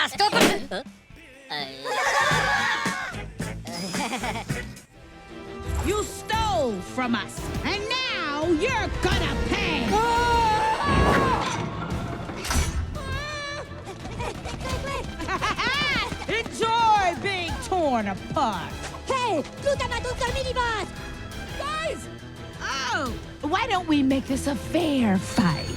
stop it! You stole from us, and now you're gonna pay! Enjoy being torn apart! Hey, luta matun sa minibus! Guys! Oh, why don't we make this a fair fight?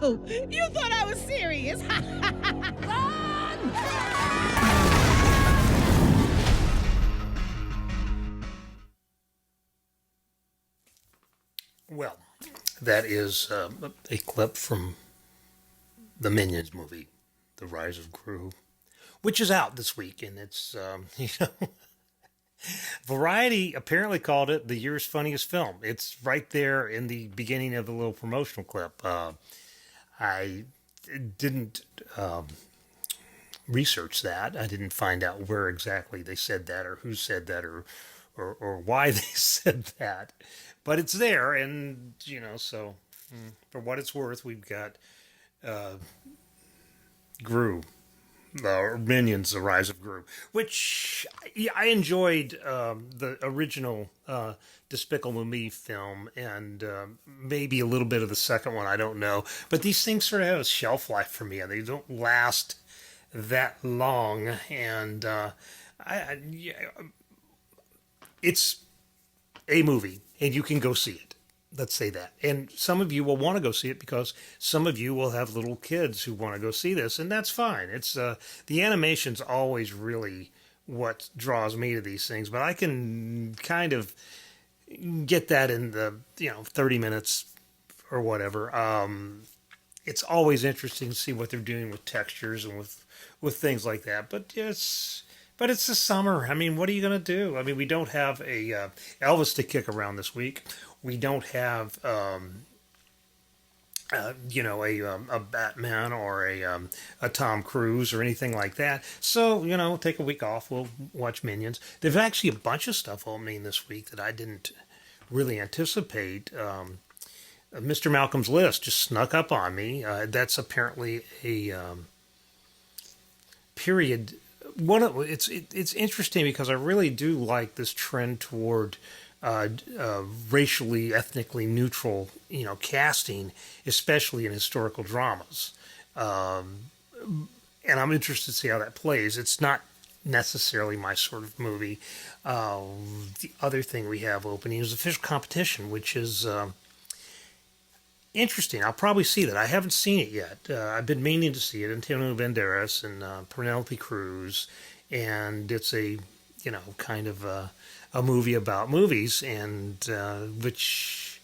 Oh, you thought I was serious? Run! Well, that is a clip from the Minions movie, The Rise of Gru, which is out this week, and it's, Variety apparently called it the year's funniest film. It's right there in the beginning of the little promotional clip. I didn't research that. I didn't find out where exactly they said that or who said that or why they said that. But it's there, and, so for what it's worth, we've got Gru. Minions, The Rise of Gru, which I enjoyed the original Despicable Me film and maybe a little bit of the second one, I don't know. But these things sort of have a shelf life for me, and they don't last that long. And it's a movie, and you can go see it. Let's say that. And some of you will want to go see it because some of you will have little kids who want to go see this, and that's fine. It's the animation's always really what draws me to these things, but I can kind of get that in the 30 minutes or whatever. It's always interesting to see what they're doing with textures and with things like that. But it's the summer. I mean, what are you going to do? I mean, we don't have a Elvis to kick around this week. We don't have, a Batman or a Tom Cruise or anything like that. So, take a week off. We'll watch Minions. There's actually a bunch of stuff opening this week that I didn't really anticipate. Mr. Malcolm's List just snuck up on me. That's apparently a period. It's interesting because I really do like this trend toward racially, ethnically neutral, casting, especially in historical dramas. And I'm interested to see how that plays. It's not necessarily my sort of movie. The other thing we have opening is official competition, which is interesting. I'll probably see that. I haven't seen it yet. I've been meaning to see it. Antonio Banderas and Penelope Cruz, and it's a kind of a movie about movies, and which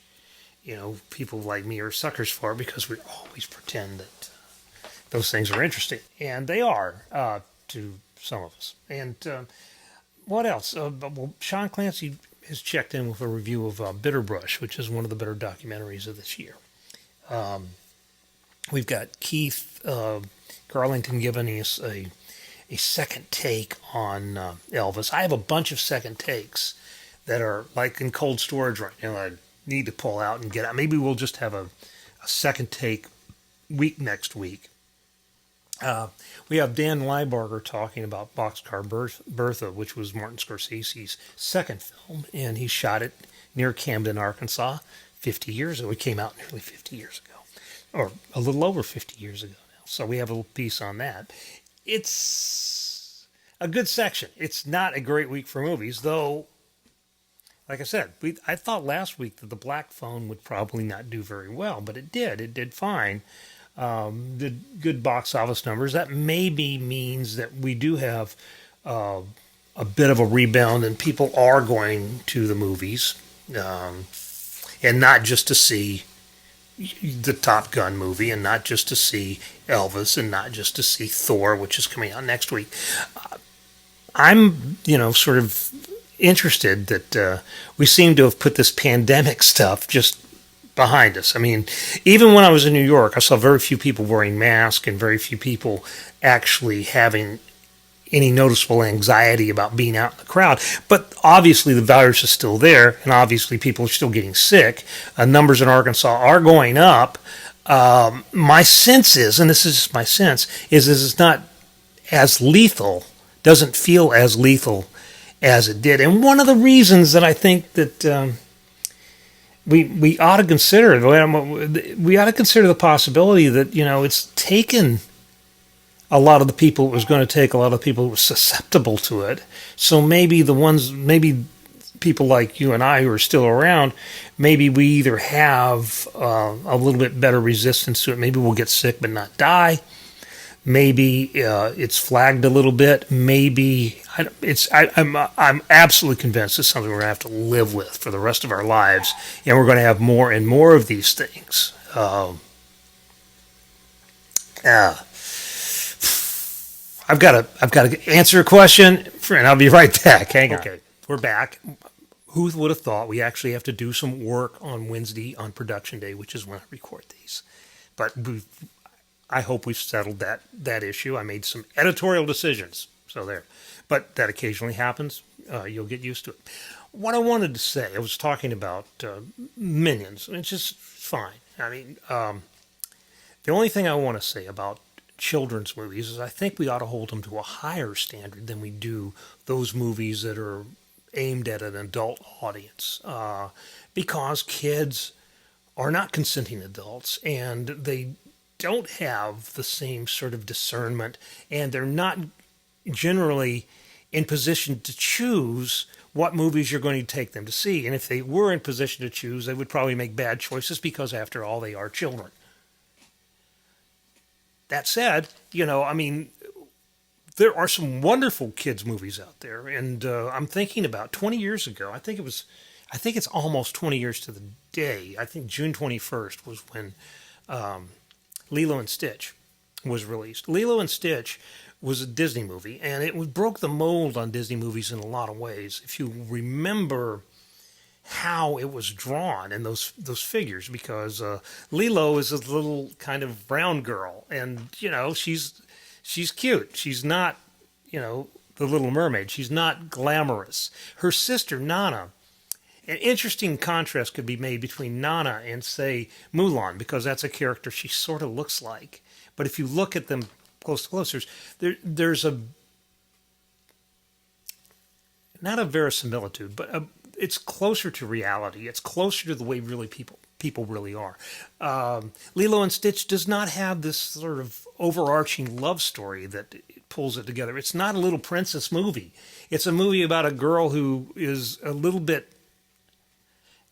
people like me are suckers for because we always pretend that those things are interesting, and they are to some of us. And what else? Well, Sean Clancy has checked in with a review of Bitterbrush, which is one of the better documentaries of this year. We've got Keith Garlington giving us a second take on Elvis. I have a bunch of second takes that are like in cold storage right now. I need to pull out and get out. Maybe we'll just have a second take week next week. We have Dan Liebarger talking about Boxcar Bertha, which was Martin Scorsese's second film, and he shot it near Camden, Arkansas, 50 years ago. It came out nearly 50 years ago, or a little over 50 years ago now. So we have a little piece on that. It's a good section. It's not a great week for movies, though, like I said, I thought last week that The Black Phone would probably not do very well, but it did. It did fine. Did good box office numbers. That maybe means that we do have a bit of a rebound and people are going to the movies, and not just to see the Top Gun movie, and not just to see Elvis, and not just to see Thor, which is coming out next week. I'm, sort of interested that we seem to have put this pandemic stuff just behind us. I mean, even when I was in New York, I saw very few people wearing masks and very few people actually having, any noticeable anxiety about being out in the crowd. But obviously the virus is still there, and obviously people are still getting sick. Numbers in Arkansas are going up. My sense is, and this is just my sense, is it's not as lethal, doesn't feel as lethal as it did. And one of the reasons that I think that we ought to consider, the possibility that, it's taken a lot of the people it was going to take, a lot of the people who were susceptible to it. So maybe people like you and I who are still around, maybe we either have a little bit better resistance to it. Maybe we'll get sick but not die. Maybe it's flagged a little bit. Maybe I'm absolutely convinced it's something we're going to have to live with for the rest of our lives, and we're going to have more and more of these things. I've got to answer a question, and I'll be right back. Hang on. Okay, we're back. Who would have thought we actually have to do some work on Wednesday on production day, which is when I record these. But I hope we've settled that issue. I made some editorial decisions, so there. But that occasionally happens. You'll get used to it. What I wanted to say, I was talking about Minions. It's just fine. I mean, the only thing I want to say about children's movies is I think we ought to hold them to a higher standard than we do those movies that are aimed at an adult audience, because kids are not consenting adults, and they don't have the same sort of discernment, and they're not generally in position to choose what movies you're going to take them to see. And if they were in position to choose, they would probably make bad choices because, after all, they are children. That said, there are some wonderful kids movies out there, and I'm thinking about 20 years ago. I think it's almost 20 years to the day. I think June 21st was when Lilo and Stitch was released. Lilo and Stitch was a Disney movie, and it broke the mold on Disney movies in a lot of ways. If you remember how it was drawn and those figures, because Lilo is a little kind of brown girl, and she's cute. She's not the Little Mermaid. She's not glamorous. Her sister Nana, an interesting contrast could be made between Nana and, say, Mulan, because that's a character she sort of looks like. But if you look at them closer, there's not a verisimilitude, but it's closer to reality. It's closer to the way really people really are. Lilo and Stitch does not have this sort of overarching love story that pulls it together. It's not a little princess movie. It's a movie about a girl who is a little bit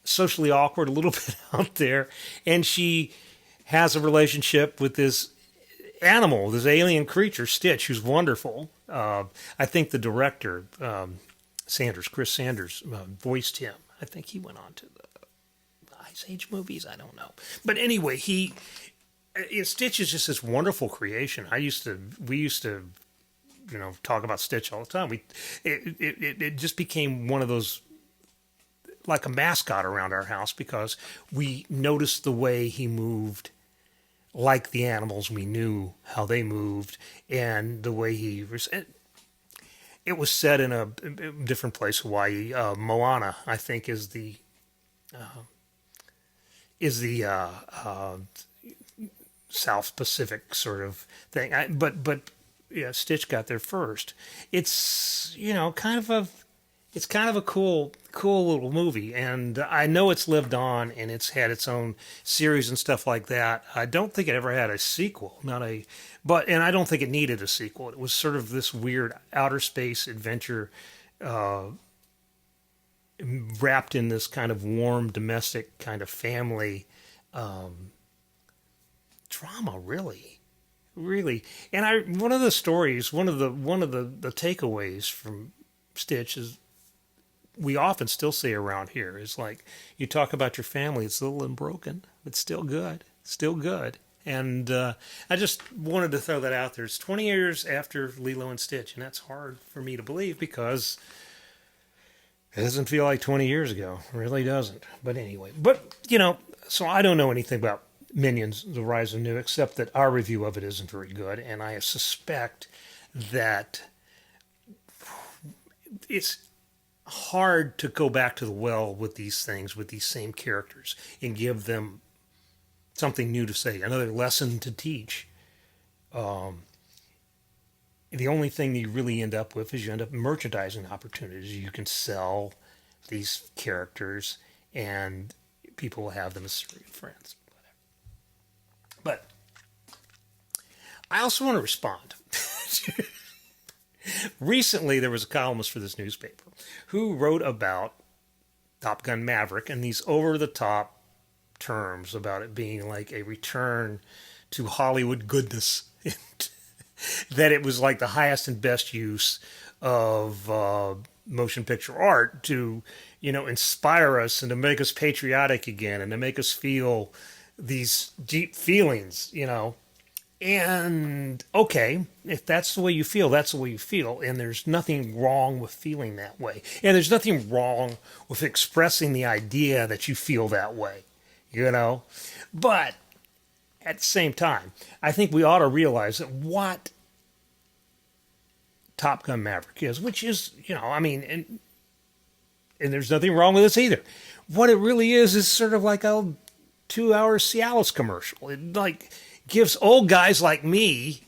socially awkward, a little bit out there, and she has a relationship with this animal, this alien creature, Stitch, who's wonderful. I think the director, Chris Sanders, voiced him. I think he went on to the Ice Age movies. I don't know. But anyway, Stitch is just this wonderful creation. We used to talk about Stitch all the time. It just became one of those, like a mascot around our house, because we noticed the way he moved like the animals. We knew how they moved, and the way it was set in a different place, Hawaii. Moana, I think, is the South Pacific sort of thing. But yeah, Stitch got there first. It's kind of a cool little movie, and I know it's lived on and it's had its own series and stuff like that. I don't think it ever had a sequel, and I don't think it needed a sequel. It was sort of this weird outer space adventure, wrapped in this kind of warm domestic kind of family drama, really. And one of the takeaways from Stitch is, we often still say around here, is like, you talk about your family, it's little and broken, but still good. And I just wanted to throw that out there. It's 20 years after Lilo and Stitch, and that's hard for me to believe because it doesn't feel like 20 years ago. It really doesn't. But anyway, so I don't know anything about Minions, The Rise of Gru, except that our review of it isn't very good, and I suspect that it's hard to go back to the well with these things, with these same characters, and give them something new to say, another lesson to teach. The only thing you really end up with is you end up merchandising opportunities. You can sell these characters, and people will have them as surrogate friends. But I also want to respond. Recently, there was a columnist for this newspaper who wrote about Top Gun Maverick and these over-the-top terms about it being like a return to Hollywood goodness. That it was like the highest and best use of motion picture art to, inspire us and to make us patriotic again and to make us feel these deep feelings, And, okay, if that's the way you feel, that's the way you feel. And there's nothing wrong with feeling that way. And there's nothing wrong with expressing the idea that you feel that way, But at the same time, I think we ought to realize that what Top Gun Maverick is, which is, and there's nothing wrong with this either. What it really is sort of like a 2-hour Cialis commercial. It gives old guys like me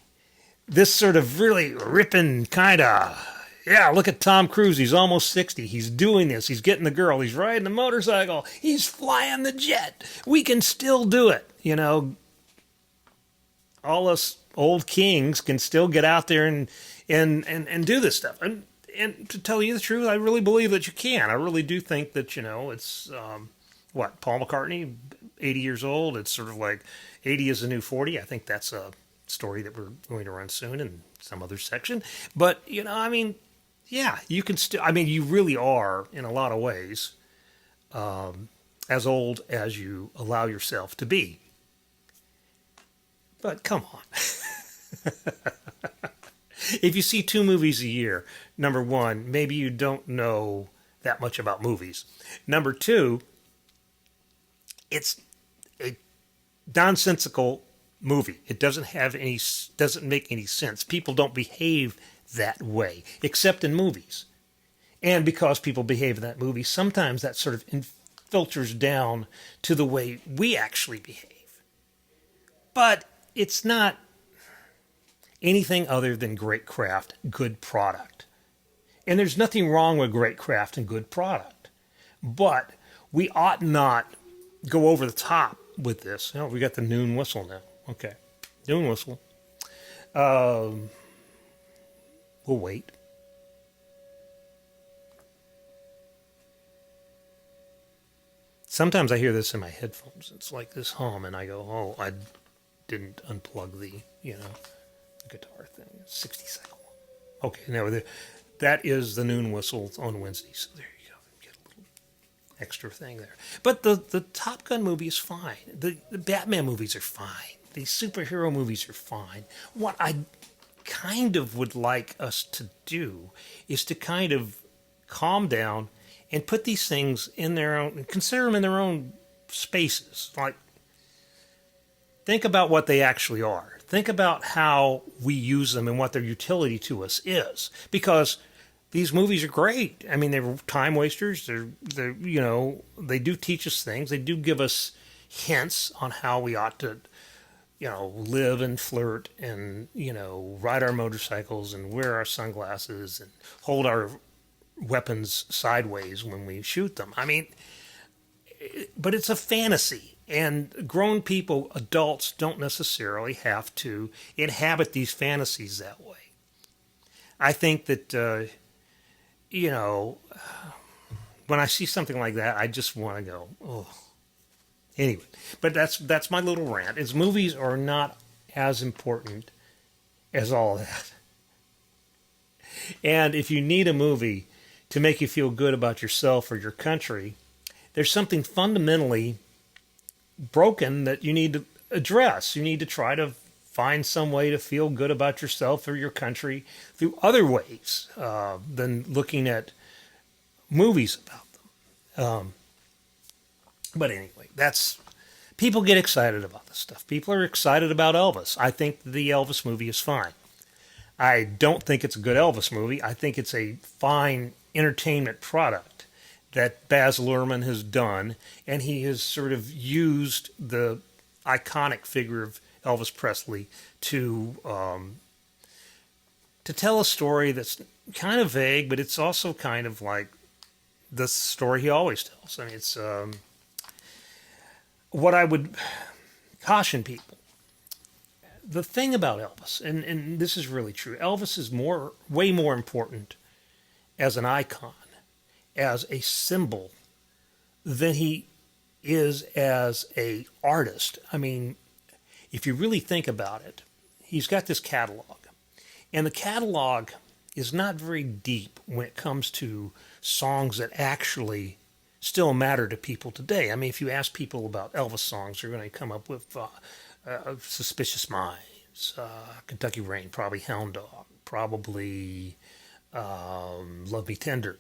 this sort of really ripping kind of, yeah, look at Tom Cruise. He's almost 60. He's doing this. He's getting the girl. He's riding the motorcycle. He's flying the jet. We can still do it. All us old kings can still get out there and do this stuff. And to tell you the truth, I really believe that you can. I really do think that, it's, Paul McCartney, 80 years old. It's sort of like 80 is the new 40. I think that's a story that we're going to run soon in some other section. But, yeah, you can still, you really are, in a lot of ways, as old as you allow yourself to be. But come on. If you see 2 movies a year, number one, maybe you don't know that much about movies. Number 2, it's a nonsensical movie. It doesn't make any sense. People don't behave that way, except in movies. And because people behave in that movie, sometimes that sort of filters down to the way we actually behave. But it's not anything other than great craft, good product. And there's nothing wrong with great craft and good product. But we ought not go over the top with this. We got the noon whistle now. Okay. Noon whistle. We'll wait. Sometimes I hear this in my headphones. It's like this hum, and I go, oh, I didn't unplug the, guitar thing. 60 second one. Okay, now that is the noon whistle on Wednesday. So there you go. Get a little extra thing there. But the Top Gun movie is fine. The Batman movies are fine. The superhero movies are fine. What I kind of would like us to do is to kind of calm down and put these things in their own, consider them in their own spaces. Like, think about what they actually are. Think about how we use them and what their utility to us is. Because these movies are great. They're time wasters. They're they do teach us things. They do give us hints on how we ought to, live and flirt and, ride our motorcycles and wear our sunglasses and hold our weapons sideways when we shoot them. But it's a fantasy. And grown people, adults, don't necessarily have to inhabit these fantasies that way. I think that, when I see something like that, I just want to go, oh. Anyway, but that's my little rant. Is movies are not as important as all that. And if you need a movie to make you feel good about yourself or your country, there's something fundamentally broken that you need to address. You need to try to find some way to feel good about yourself or your country through other ways than looking at movies about them. But anyway, people get excited about this stuff. People are excited about Elvis. I think the Elvis movie is fine. I don't think it's a good Elvis movie. I think it's a fine entertainment product that Baz Luhrmann has done, and he has sort of used the iconic figure of Elvis Presley to tell a story that's kind of vague, but it's also kind of like the story he always tells. I mean, it's what I would caution people. The thing about Elvis, and this is really true, Elvis is way more important as an icon, as a symbol, than he is as a artist. I mean, if you really think about it, he's got this catalog. And the catalog is not very deep when it comes to songs that actually still matter to people today. I mean, if you ask people about Elvis songs, they're going to come up with Suspicious Minds, Kentucky Rain, probably Hound Dog, probably Love Me Tender.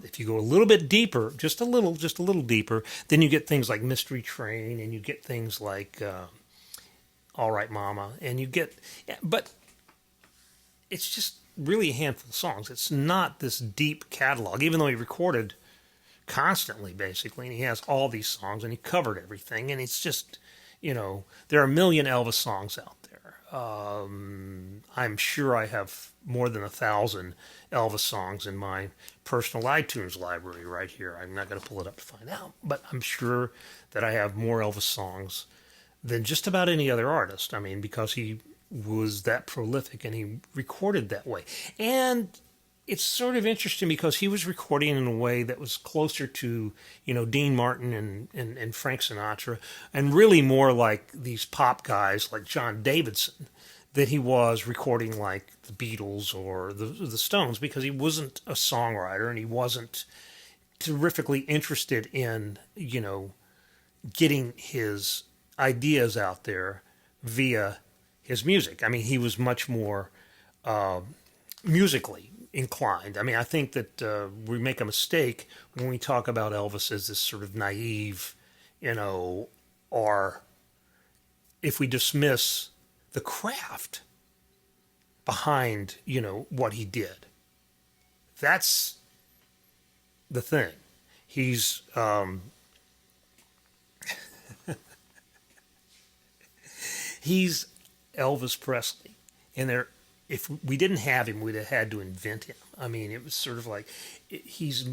If you go a little bit deeper, just a little deeper, then you get things like Mystery Train, and you get things like All Right Mama, and you get, but it's just really a handful of songs. It's not this deep catalog, even though he recorded constantly, basically, and he has all these songs, and he covered everything, and it's just, there are a million Elvis songs out there. I'm sure I have more than 1,000 Elvis songs in my personal iTunes library right here. I'm not going to pull it up to find out, but I'm sure that I have more Elvis songs than just about any other artist. I mean, because he was that prolific and he recorded that way. And it's sort of interesting because he was recording in a way that was closer to, Dean Martin and Frank Sinatra, and really more like these pop guys like John Davidson, than he was recording like the Beatles or the Stones, because he wasn't a songwriter and he wasn't terrifically interested in, getting his ideas out there via his music. I mean, he was much more musically inclined. I mean, I think that we make a mistake when we talk about Elvis as this sort of naive, or if we dismiss the craft behind, what he did. That's the thing. He's he's Elvis Presley, and if we didn't have him, we'd have had to invent him. I mean, it was sort of like, he's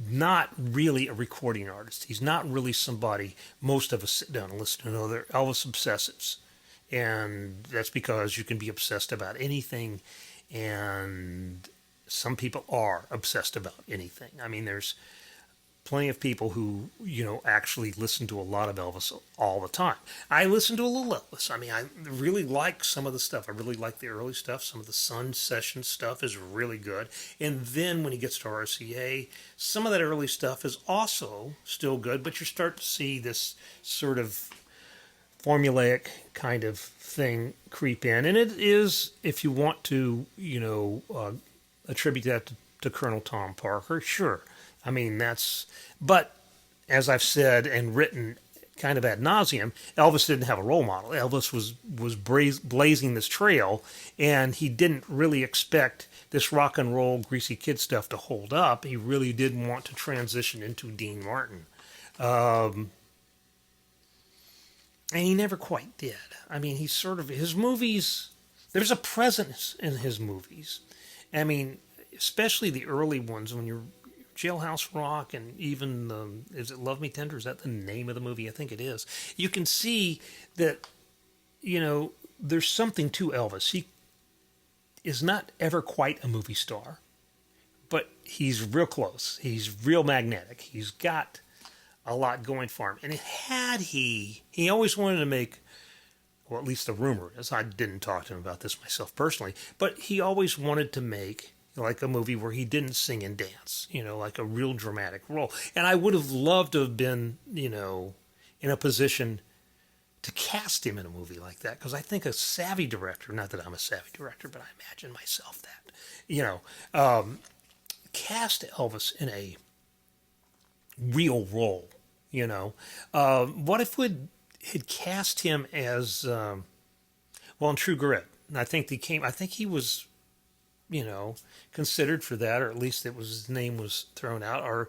not really a recording artist. He's not really somebody most of us sit down and listen to. No, they're Elvis obsessives, and that's because you can be obsessed about anything, and some people are obsessed about anything. I mean, there's plenty of people who, actually listen to a lot of Elvis all the time. I listen to a little Elvis. I mean, I really like some of the stuff. I really like the early stuff. Some of the Sun Session stuff is really good. And then when he gets to RCA, some of that early stuff is also still good, but you start to see this sort of formulaic kind of thing creep in. And it is, if you want to, attribute that to Colonel Tom Parker, sure. I mean, but as I've said and written kind of ad nauseum, Elvis didn't have a role model. Elvis was blazing this trail, and he didn't really expect this rock and roll greasy kid stuff to hold up. He really did want to transition into Dean Martin. And he never quite did. I mean, his movies, there's a presence in his movies. I mean, especially the early ones when you're Jailhouse Rock, and even is it Love Me Tender? Is that the name of the movie? I think it is. You can see that, there's something to Elvis. He is not ever quite a movie star, but he's real close. He's real magnetic. He's got a lot going for him. And he always wanted to make, or at least the rumor is, I didn't talk to him about this myself personally, but he always wanted to make like a movie where he didn't sing and dance, like a real dramatic role. And I would have loved to have been, in a position to cast him in a movie like that, because I think a savvy director, not that I'm a savvy director, but I imagine myself that, cast Elvis in a real role, what if we'd had cast him as, in True Grit, And I think he was, considered for that, or at least his name was thrown out, or,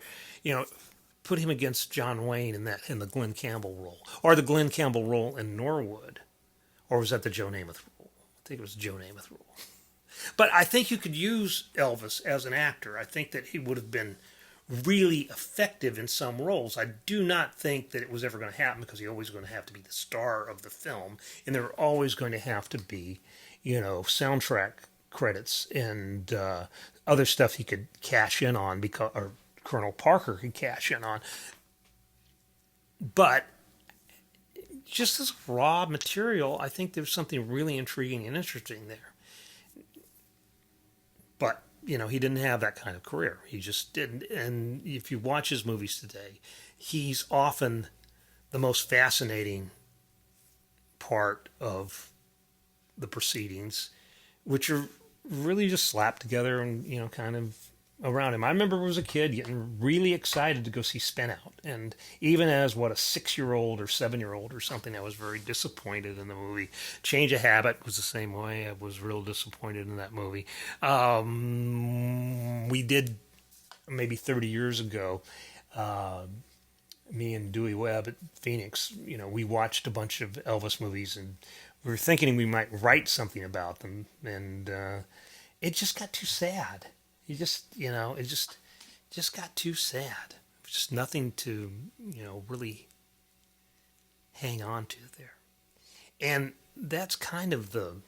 put him against John Wayne in the Glenn Campbell role, or the Glenn Campbell role in Norwood, or was that the Joe Namath role? I think it was Joe Namath role. But I think you could use Elvis as an actor. I think that he would have been really effective in some roles. I do not think that it was ever going to happen because he's always going to have to be the star of the film, and there are always going to have to be, soundtrack credits and other stuff he could cash in on or Colonel Parker could cash in on. But just as raw material, I think there's something really intriguing and interesting there. But, he didn't have that kind of career. He just didn't. And if you watch his movies today, he's often the most fascinating part of the proceedings, which are really just slapped together and, kind of around him. I remember as a kid getting really excited to go see Spin Out. And even as, a 6-year-old or 7-year-old or something, I was very disappointed in the movie. Change of Habit was the same way. I was real disappointed in that movie. We did, maybe 30 years ago, me and Dewey Webb at Phoenix, we watched a bunch of Elvis movies, and we were thinking we might write something about them. And it just got too sad. It just got too sad. Just nothing to, really hang on to there. And that's kind of the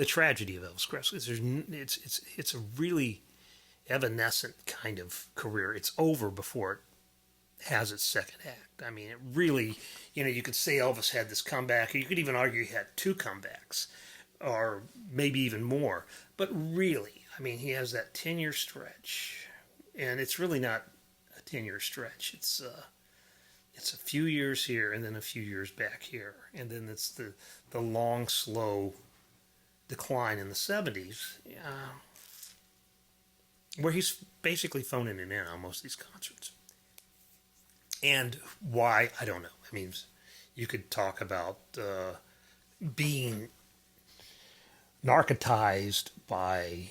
tragedy of Elvis Presley. It's a really evanescent kind of career. It's over before it has its second act. I mean, it really, you could say Elvis had this comeback, or you could even argue he had 2 comebacks, or maybe even more. But really, I mean, he has that 10-year stretch, and it's really not a 10-year stretch. It's a few years here, and then a few years back here, and then it's the long, slow decline in the 70s, where he's basically phoning it in on most of these concerts. And why, I don't know. I mean, you could talk about being narcotized by,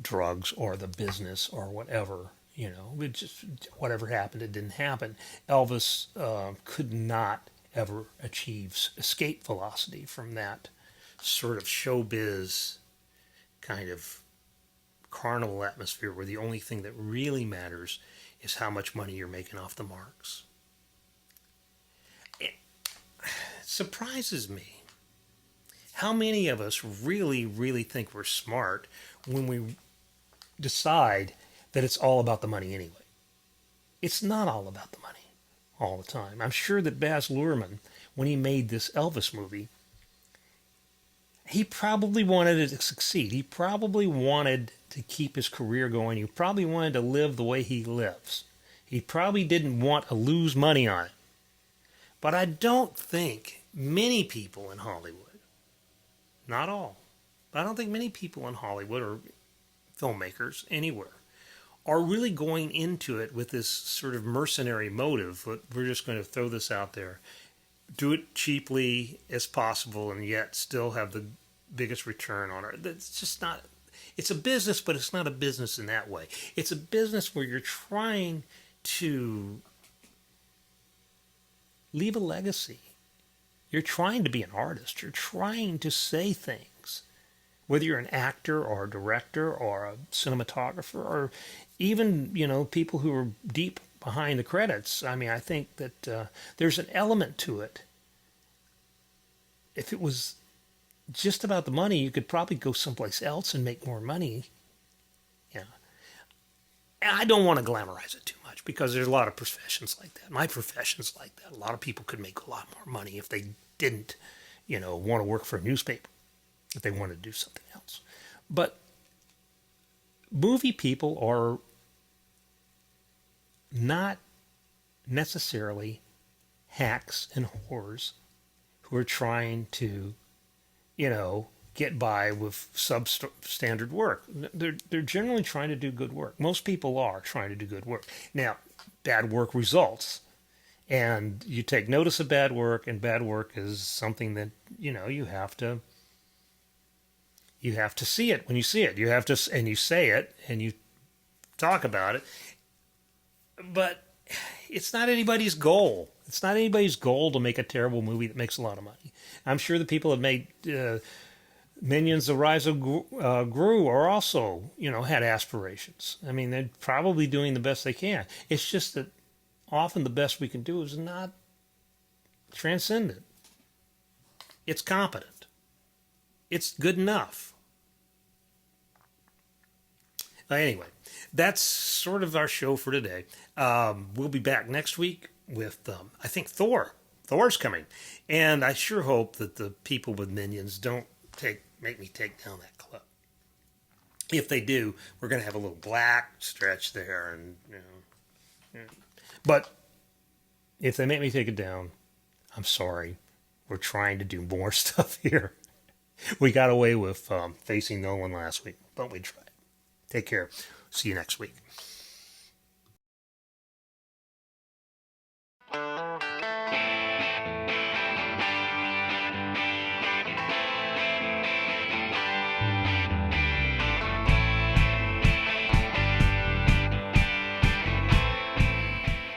drugs or the business or whatever, it just, whatever happened, it didn't happen. Elvis could not ever achieve escape velocity from that sort of showbiz kind of carnival atmosphere where the only thing that really matters is how much money you're making off the marks. It surprises me how many of us really, really think we're smart when we decide that it's all about the money anyway. It's not all about the money all the time. I'm sure that Baz Luhrmann, when he made this Elvis movie, he probably wanted it to succeed. He probably wanted to keep his career going. He probably wanted to live the way he lives. He probably didn't want to lose money on it. But I don't think many people in Hollywood, not all, but I don't think many people in Hollywood or filmmakers anywhere are really going into it with this sort of mercenary motive. We're just going to throw this out there, do it cheaply as possible, and yet still have the biggest return on it. That's just not. It's a business, but it's not a business in that way. It's a business where you're trying to leave a legacy. You're trying to be an artist. You're trying to say things. Whether you're an actor or a director or a cinematographer or even, people who are deep behind the credits. I mean, I think that there's an element to it. If it was just about the money, you could probably go someplace else and make more money. Yeah. And I don't want to glamorize it too much because there's a lot of professions like that. My profession's like that. A lot of people could make a lot more money if they didn't, want to work for a newspaper, if they wanted to do something else. But movie people are not necessarily hacks and whores who are trying to, get by with substandard work. They're generally trying to do good work. Most people are trying to do good work. Now, bad work results, And you take notice of bad work, and bad work is something that, you have to see it when you see it. You have to, and you say it, and you talk about it. But it's not anybody's goal. It's not anybody's goal to make a terrible movie that makes a lot of money. I'm sure the people that made Minions: The Rise of Gru are also, had aspirations. I mean, they're probably doing the best they can. It's just that often the best we can do is not transcendent. It's competent. It's good enough. Anyway, that's sort of our show for today. We'll be back next week with, I think, Thor. Thor's coming. And I sure hope that the people with Minions don't make me take down that club. If they do, we're going to have a little black stretch there. But if they make me take it down, I'm sorry. We're trying to do more stuff here. We got away with facing no one last week, but we tried. Take care. See you next week.